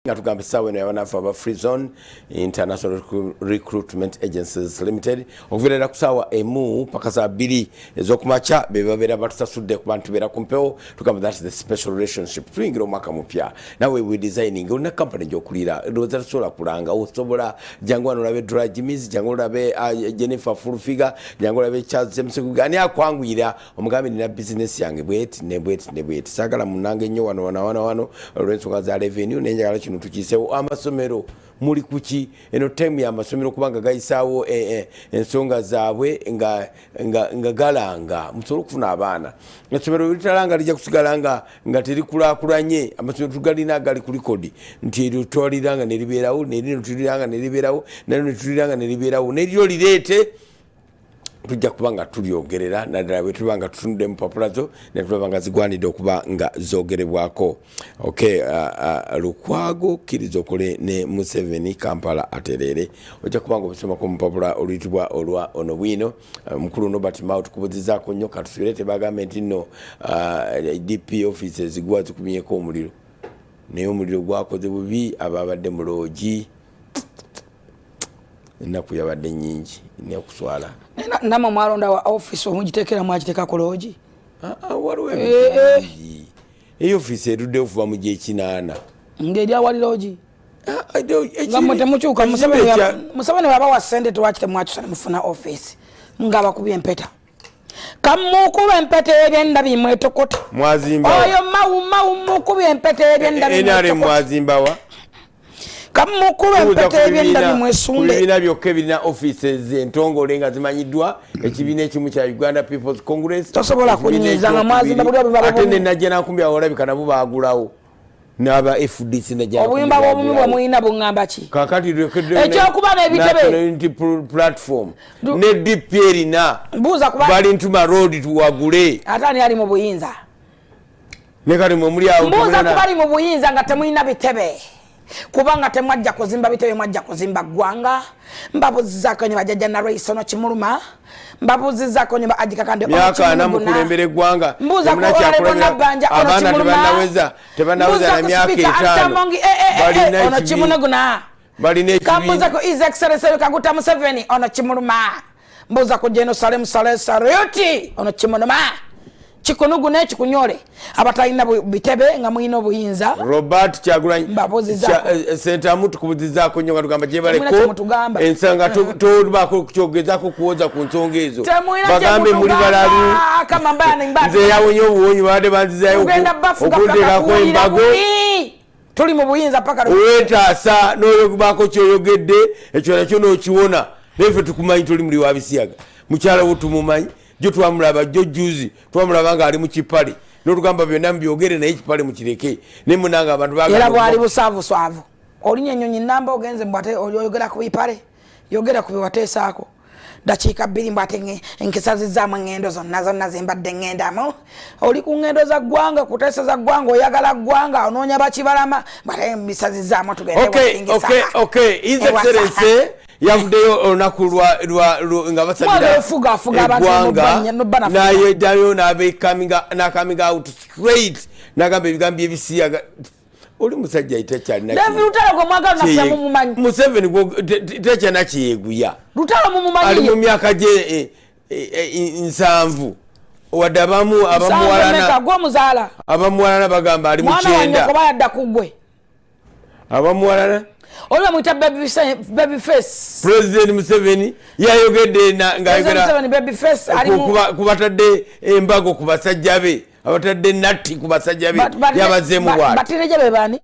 nga tugamba essaawa eno yabanafu aba Free Zone International Recruitment Agencies Limited okuviirira ku ssaawa emu paka saa 2 ez'okumakya be babeera batusasudde ku bantu beera ku mpewo tugamba that's the special relationship tuyingira omwaka mupya nawe we designing olina kampani gy'okulira ndowooza tusobola kulanga osobola jangu wano olabe Dry Jimmy's jangu olabe Jennifer Fulfiga jangu olabe Charles James Guga ani akwanguyira omugambi nina business yange bweti ne bweti saagala munange nnyo wano olw'ensonga za revenue nenjagala kino tukiseewo amasomero muli kuki eno time ya amasomero kubanga gayisaawo ensonga zaabwe nga galanga musobola okufuna abaana essomero litalanga lijja kusigala nga terikulakulanye amasomero tugalina gali ku likodi nti litwaliranga ne libeerawo nerino tuliranga ne libeerawo nalyo ne tuliranga ne libeerawo neryo lireete tujja kubanga tulyogerera naddala bwe tubanga tutunudde mu papula zo ne tulaba nga zigwanidde okuba nga zoogerebwako okay Lukwago kkiriza okole ne Museveni Kampala atereere ojja kubanga obusomako mu papula oluyitibwa olwa ono bwino mukulu Nobert Mao tukubuzizaako nnyo katusubire tebagambe nti nno DP offices zigwa zikumyeko omuliro naye omuliro gwakoze bubi ababadde mu loogi ennaku yabadde nnyingi nekuswala nama mwalonda wa office omugiteekera mwagiteeka ku loogi waliwo eyo office erudde okuva mu gy'ekinaana ng'eri awali loogi nga mwe temukyuka Museveni wabawa ssente tewaki temwakyusa ne mufuna office ng'abakubye empeta kamukuba empeta ebyenda bimwetokota oyo mawu mukubye empeta ebyenda bimwetokota mwazimbawa kamukuba empeta ebyenda bimwesunde ebibiina byokka ebirina offices entongole nga zimanyiddwa ekibiina ekimu kya Uganda People's Congress tosobola kunyiza nga mwazimba ate ne najja nakumbi awolabika nabo baagulawo n'aba FDC najja obuyimba bw'obumu bwe mulina buŋŋamba ki kakati ekyokuba n'ebitebe platform ne DP erina bali ntuma road tuwagule ate ani ali mu buyinza ne kati mwe muli awo mbuuza kuba ali mu buyinza nga temulina bitebe kubanga temwajja kuzimba bitebe mwajja kuzimba ggwanga mbabuzizaako nyo bajjajja Naraisono Kimuluma mbabuzizaako nyo ajikakande myaka ana mukulembera eggwanga mbuuza kuolebona bbanja abaana tebannaweza na myaka 5 ono Kimunuguna kambuuza ku His Excellency Kaguta Museveni ono Kimuluma mbuuza ku Jerusalem Saluti ono Kimuluma Chikunugune chikunyole abatalina bitebe nga mulina obuyinza Robert Kyagulanyi senta mutu kubuzizaako nnyo nga tugamba gye baleko ensanga tobako kukyogezako kuwoza ku nsonga ezo bagambe muli balalu nze yawonye obuwonyi babadde banzizayo okunteekako embago tuli mu buyinza paka owetaasa n'oyogebaako kyoyogedde ekyo nakyo n'okiwona naife tukumanyi tuli muli wa bisiyaga mukyala wo tumumanyi jo twamulaba jo juzi twamulaba nga ali mu kipale n'olugamba byonna mubyogere naye ekipale mukireke ne munanga abantu era bwali busaavu olinya ennyonyi nnamba ogenze mbwate oyogera ku bipale yogera ku biwateesaako dakiika 2 mbwate enkisazizaamu engendo zonna zembadde ngendamu oli ku ngendo za ggwanga kuteesa za ggwanga oyagala ggwanga onoonya bakibalama mbwate mbisazizaamu tugende okay His Excellency yavuddeyo olunaku nga basabira eggwanga nayeddayo n'akaming out straight n'agamba ebigambo ebisiyaga oli musajja Museveni tekyanakiyeguya ali mu myaka gye 7 wadde abamuwalana bagamba ali mu 9 abamuwalana Ola mwita baby face President Museveni yayogedde ngayogera baby face kubatadde embago ku basajja be abatadde natti ku basajja be yabazeemu bwati.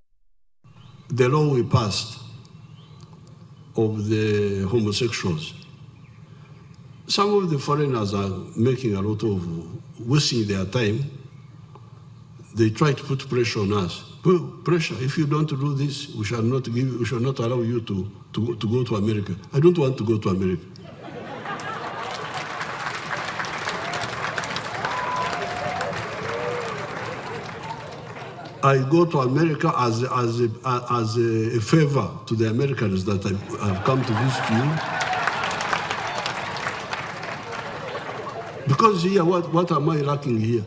The law we passed of the homosexuals, some of the foreigners are making a lot of wasting their time. They try to put pressure on us. Pressure. If you don't do this, we shall not allow you to go to America. I don't want to go to America. I go to America as a favor to the Americans that I've come to visit you. Because here, what am I lacking here?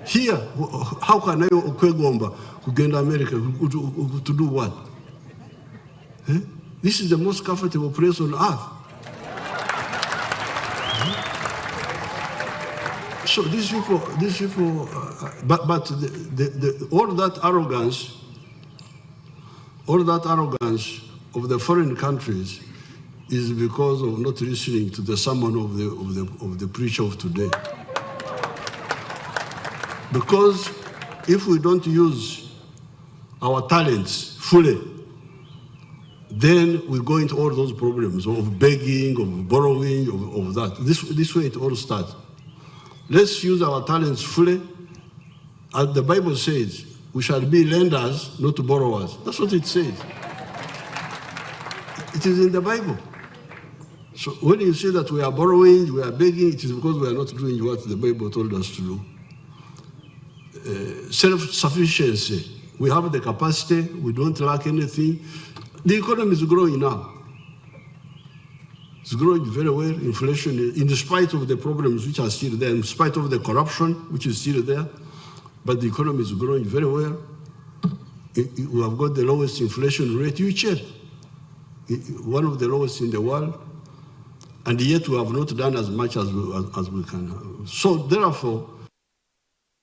Here, how can I okwegomba Uganda, America, to do what? Eh? This is the most comfortable place on earth. So these people, but all that arrogance of the foreign countries is because of not listening to the sermon of the preacher of today. Because if we don't use our talents fully, then we go into all those problems of begging, of borrowing, of that. This way it all starts. Let's use our talents fully. As the Bible says, we shall be lenders, not borrowers. That's what it says. It is in the Bible. So when you say that we are borrowing, we are begging, it is because we are not doing what the Bible told us to do. Self-sufficiency. We have the capacity, we don't lack anything. The economy is growing now. It's growing very well. Inflation, in spite of the problems which are still there, in spite of the corruption which is still there, but the economy is growing very well. We have got the lowest inflation rate. You check, one of the lowest in the world, and yet we have not done as much as we can. So therefore,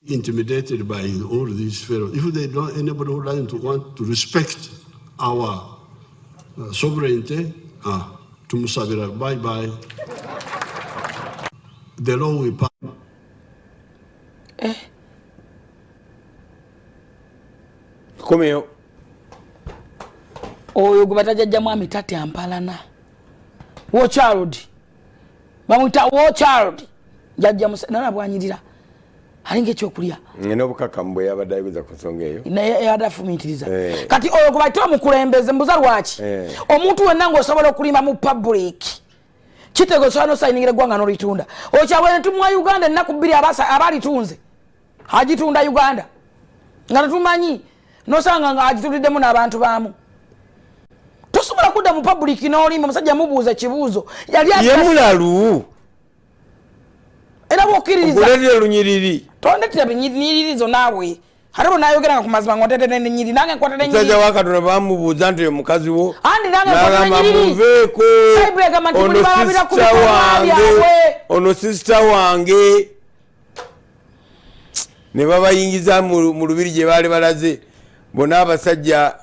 intimidated by all these pharaohs. If they don't, anybody who doesn't want to respect our sovereignty, to Museveni, bye-bye. The law will pass. Komeo. Oyo gubataja mwami tate ampalana. Wo child. Bamuta wo child. Jajja nana bwanyirira. Alinge kyokulya. Ngene obukakambo yabadde kuza kusonga eyo. Naye yadafumitiriza. Kati oyo kubaita omukulembeze mbuza lwaki. Omuntu wenna ng'osobola okulima mu public. Kitego kyano sayingira gwanga no litunda. Okyabwene tumwa Uganda ennaku bbiri abalitunze. Hagitunda Uganda. Nga tumanyi nosanga nga agituliddemu n'abantu baamu. Tosobola kudda mu public n'olima musajja mubuuza kibuuzo. Yali yemulalu. Era bokiririza. Okulera lunyiriri. Tondetera binyiririzo naawe. Harabo nayogera ku mazima ngotete n'ennyiri nange nkwatete n'ennyiri. Musajja wakatona bamubuuza nti mukazi wo. Andi nange nkwatete n'ennyiri. Muveeko. Cybrega manti muri balabira ku byawe. Ono sister wange. Ne babayingiza mu lubiri gye baali balaze. Bona abasajja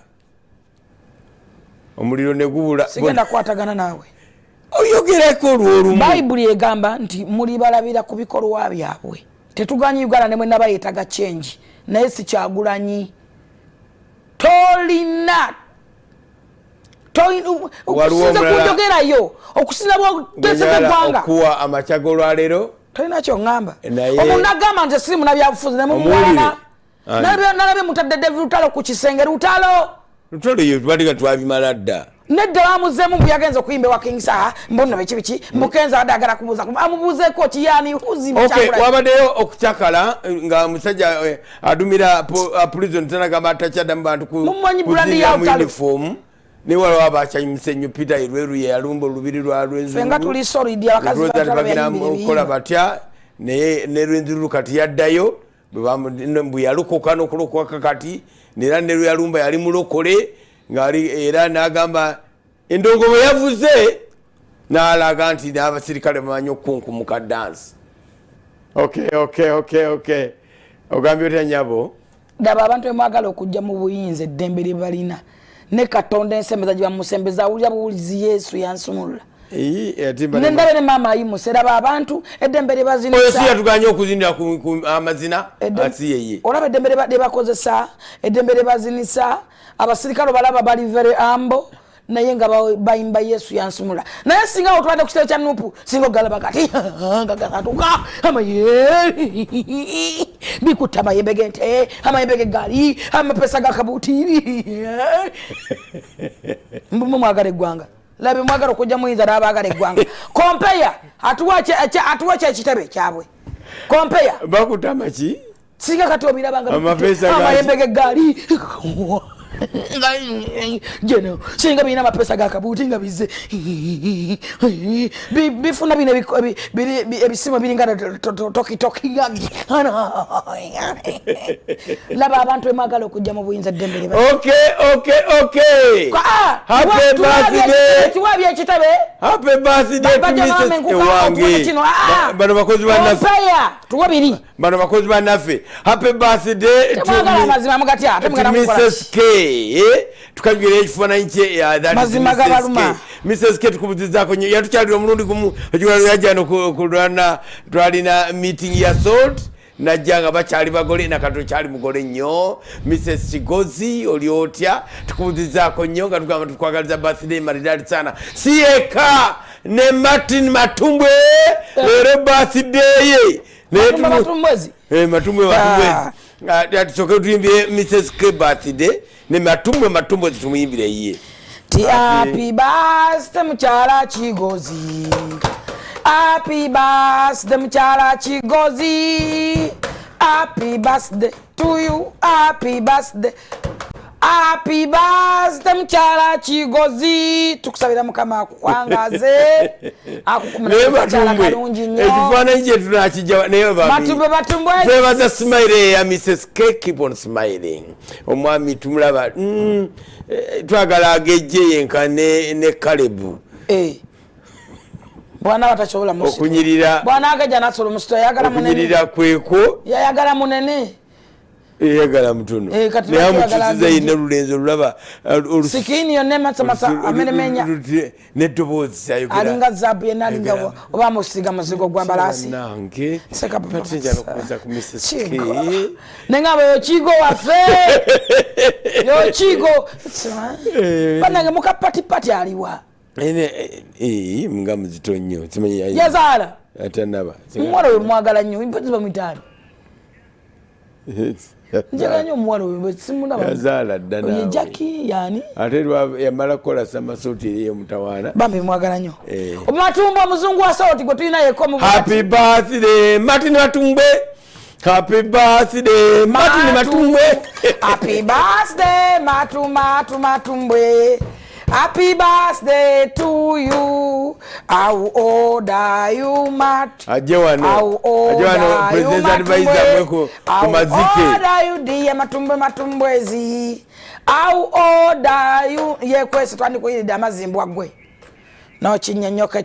omuliro ne gubula. Sigenda kwatagana naawe. Oyogereko olw'olumu. Bayibuli egamba nti muri balabira ku bikolwa byabwe. Tetuganyi Uganda ne mwe nabayetaga change. Naye si Kyagulanyi. Tolina. Okusinza kujogerayo. Okusinza bw'oteseka eggwanga. Okuwa amachago lwaleero. Tolina kyongamba. Omuntu agamba nti sirimu na byabufuzi ne mumuwana. Nalabe mutadde lutalo ku kisenge lutalo. Lutalo ye tubadde twabimala dda. Nedda bamuzemu buyagenza okuyimba wa King Saha mbonna biki mukenza adagala kubuza amubuzeeko kiyani huzi mchakula. Okay, wabaddeyo okukyakala nga musajja adumira prison tanagamba atachada mbantu ku uniform ne wala abakyanyimise nnyo Peter Irweru ye yalumba olubiri lwa Lwenzi. Fenga tuli solid abakazi bagina okola batya ne Lwenzi kati yaddayo bwe yalukoka n'okulokoka kati nera ne yalumba yali mulokole ngari era nagamba endongo yavuze n'alaga nti n'abasirikale bamanyi okunkumuka dance. Okay. Ogambye otya nyabo? Daba abantu emwagala okujja mu buyinza eddembe lye balina. Ne Katonda ensembeza gye bamusembeza awulira buwulizi Yesu yansumulula. Nendabe ne mama ayimusera abantu eddembe lye bazinisa. Oyo si yatuganya okuzinira ku amazina asi yeye. Olaba eddembe lye bakozesa, eddembe lye bazinisa, abasirikale balaba bali very humble. Naye nga bayimba Yesu yansumula. Naye singa otwade ku kitebe kya Nupu singa ogalaba kati ngagatuka amaye bikuta amayembe gente amayembe gali amapesa ga kabutiri mbumu mwagale gwanga labe mwagala okujja muyinza n'abaagala eggwanga. Kompeya atuwache ekitebe kyabwe. Kompeya bakutama ki singa kati obirabanga amapesa amayembe gali Jeno singa bina mapesa ga kabuti nga bize bifuna bina ebisimo biringa toki ngagi laba abantu emagala okujja mu buyinza dembele okay happy birthday tuwabi ekitabe happy birthday to Mrs. Ewange bano bakozi banafe tuwabiri bano bakozi banafe happy birthday to Mrs. K tukagire ekifana nche ya that Mrs. K tukubuzizaako nyo yatukyalira omulundi gumu yajjano kulwana twalina meeting ya salt najjanga bakyali bagole nakato kyali mugole nnyo Mrs. Kigozi oliotya tukubuzizaako nnyo nga tugamba tukwagaliza birthday maridadi sana sieka ne Martin Matumbwe lero birthday ye Matumbwezi Matumbwe tusoke tuyimbire Mrs. K birthday ne Matumbwe tumuyimbire ye happy birthday mukyala Kigozi happy birthday mukyala Kigozi happy birthday to you happy birthday mukyala Kigozi tukusabira mukama akukwangaze akukumira kalungi nnyo ekifaananyi kye tunakijja naye Matumbwe twebaza smile ya Mrs. K keep on smiling omwami tumulaba twagala agejje yenkane ne Kalebu bwana watachobola musi okunyirira bwana agaja nasolo musito yagala munene okunyirira kweko yagala munene yagala mutono naye amutusiza yina lulenzo lulaba sikini yonne masa amenemenya nedoboozi sayogera alinga zabu yenalinga oba musiga muzigo gwa balasi nange seka patinja nokuza ku Mrs. K nenga yo chigo wafe yo chigo bana muka pati aliwa mga muzito nnyo simanyi yazala atanaba mwala we mwagala nnyo impozi bamwitani njagala nnyo omuwala we simulaba yazala dda nawe Jackie yani ate yamala kukola samasoti eyo mutawaana bambi mwagala nnyo Matumbo omuzungu wa sauti gwe tulina yeko mu happy birthday Martin Matumbwe happy birthday Martin Matumbwe happy birthday Matumbwe happy birthday to you. How old are you, Matt? How old are you, Matumbwe? How old are you, dear Matumbwezi? How old are you? Ye kwese twandi kuyida amazimbu agwe. No chinyanyoko.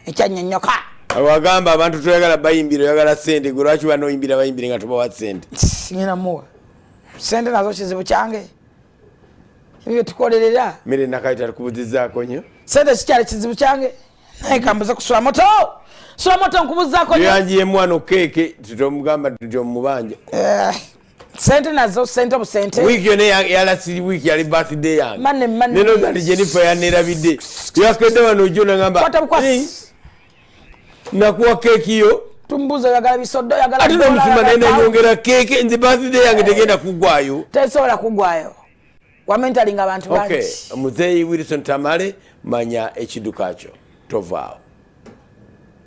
Echanyanyoka. Awagamba abantu tuyagala bayimbira yagala sente gwe lwaki bano yimbira bayimbira nga tubawa sente. Ngina muwa. Sente nazo kizibu kyange. Iwe tukolerera. Mire nakaita kubuzizaako nnyo. Sente kikyali kizibu kyange. Naye kambuza kusula moto. Sula moto nkubuzaako nnyo. Yanjiye mwana keke tutomugamba tutomubanja. Sente nazo sente obusente. Wiki yone yalasiri wiki yali birthday yange. Mane. Neno zali Jennifer yanerabidde. Yakende wano jona ngamba. Kwata bukwasi. Nakuwa keki yo. Tumbuza yagala bisodo yagala. Ati nomusima naye nyongera keke nze birthday yange tegenda kugwayo. Tesobola kugwayo. Wamentalinga abantu bangi. Okay, Muzeeyi Wilson Tamale manya ekiduka kyo. Tovaawo.